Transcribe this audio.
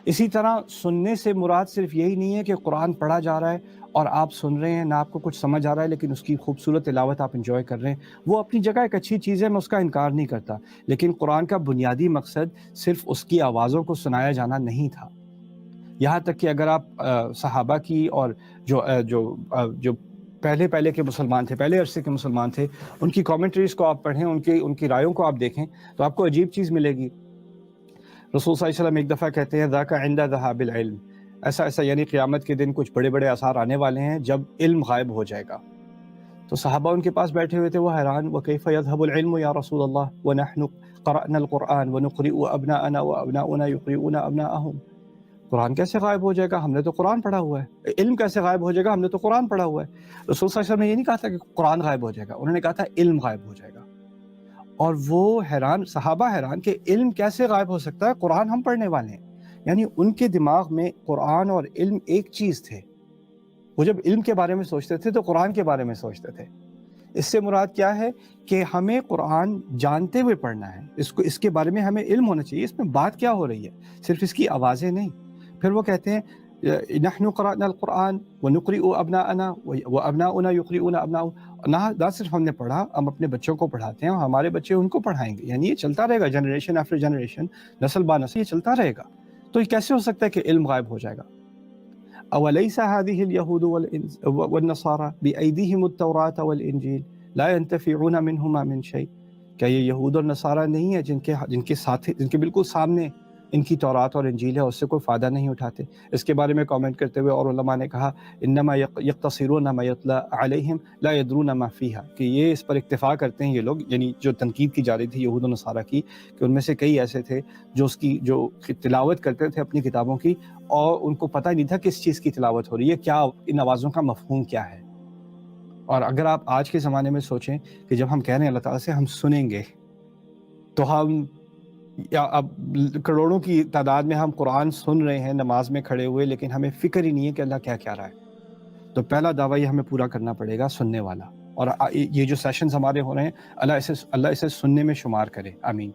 اسی طرح سننے سے مراد صرف یہی نہیں ہے کہ قرآن پڑھا جا رہا ہے اور آپ سن رہے ہیں، نہ آپ کو کچھ سمجھ آ رہا ہے لیکن اس کی خوبصورت تلاوت آپ انجوائے کر رہے ہیں، وہ اپنی جگہ ایک اچھی چیز ہے، میں اس کا انکار نہیں کرتا، لیکن قرآن کا بنیادی مقصد صرف اس کی آوازوں کو سنایا جانا نہیں تھا۔ یہاں تک کہ اگر آپ صحابہ کی اور جو پہلے کے مسلمان تھے، پہلے عرصے کے مسلمان تھے، ان کی کامنٹریز کو آپ پڑھیں، ان کی رائیوں کو آپ دیکھیں تو آپ کو عجیب چیز ملے گی۔ رسول صلی اللہ علیہ وسلم ایک دفعہ کہتے ہیں ذاک عند ذہاب العلم، ایسا یعنی قیامت کے دن کچھ بڑے بڑے آثار آنے والے ہیں جب علم غائب ہو جائے گا۔ تو صحابہ ان کے پاس بیٹھے ہوئے تھے، وہ حیران، وَكَيْفَ يَذْهَبُ الْعِلْمُ يَا رَسُولَ اللَّهِ وَنَحْنُ قَرَأْنَا الْقُرْآنَ وَنُقْرِئُ أَبْنَاءَنَا وَأَبْنَاؤُنَا يُقْرِئُونَ أَبْنَاءَهُم، قرآن کیسے غائب ہو جائے گا، ہم نے تو قرآن پڑھا ہوا ہے۔ علم کیسے غائب ہو جائے گا، ہم نے تو قرآن پڑھا ہوا ہے۔ رسول صلی اللہ علیہ وسلم نے یہ نہیں کہا تھا کہ قرآن غائب ہو جائے گا، انہوں نے کہا تھا علم غائب ہو جائے گا۔ اور وہ حیران، صحابہ حیران کہ علم کیسے غائب ہو سکتا ہے، قرآن ہم پڑھنے والے ہیں۔ یعنی ان کے دماغ میں قرآن اور علم ایک چیز تھے، وہ جب علم کے بارے میں سوچتے تھے تو قرآن کے بارے میں سوچتے تھے۔ اس سے مراد کیا ہے کہ ہمیں قرآن جانتے ہوئے پڑھنا ہے، اس کے بارے میں ہمیں علم ہونا چاہیے، اس میں بات کیا ہو رہی ہے، صرف اس کی آوازیں نہیں۔ پھر وہ کہتے ہیں نحن قرأنا القرآن ونقرئ ابناءنا وابناؤنا يقرئون ابناؤنا، نہ صرف ہم نے پڑھا، ہم اپنے بچوں کو پڑھاتے ہیں اور ہمارے بچے ان کو پڑھائیں گے، یعنی یہ چلتا رہے گا، جنریشن آفٹر جنریشن، نسل با نسل یہ چلتا رہے گا۔ تو یہ کیسے ہو سکتا ہے کہ علم غائب ہو جائے گا؟ أوليس هذه اليهود والنصارى بأيديهم التوراة والإنجيل لا ينتفعون منهما من شيء، کیا یہ یہود اور نصارہ نہیں ہے جن کے بالکل سامنے ان کی تورات اور انجیل ہے، اس سے کوئی فائدہ نہیں اٹھاتے؟ اس کے بارے میں کامنٹ کرتے ہوئے اور علماء نے کہا انما یقتصرون ما یتلی علیہم لا یدرون ما فیہا، کہ یہ اس پر اکتفا کرتے ہیں یہ لوگ، یعنی جو تنقید کی جا رہی تھی یہود و نصارہ کی، کہ ان میں سے کئی ایسے تھے جو تلاوت کرتے تھے اپنی کتابوں کی اور ان کو پتہ ہی نہیں تھا کس چیز کی تلاوت ہو رہی ہے، کیا ان آوازوں کا مفہوم کیا ہے۔ اور اگر آپ آج کے زمانے میں سوچیں کہ جب ہم کہہ رہے ہیں اللہ تعالیٰ سے ہم سنیں گے، تو ہم اب کروڑوں کی تعداد میں ہم قرآن سن رہے ہیں نماز میں کھڑے ہوئے، لیکن ہمیں فکر ہی نہیں ہے کہ اللہ کیا کہہ رہا ہے۔ تو پہلا دعویٰ یہ ہمیں پورا کرنا پڑے گا، سننے والا۔ اور یہ جو سیشنز ہمارے ہو رہے ہیں، اللہ اسے سننے میں شمار کرے، آمین۔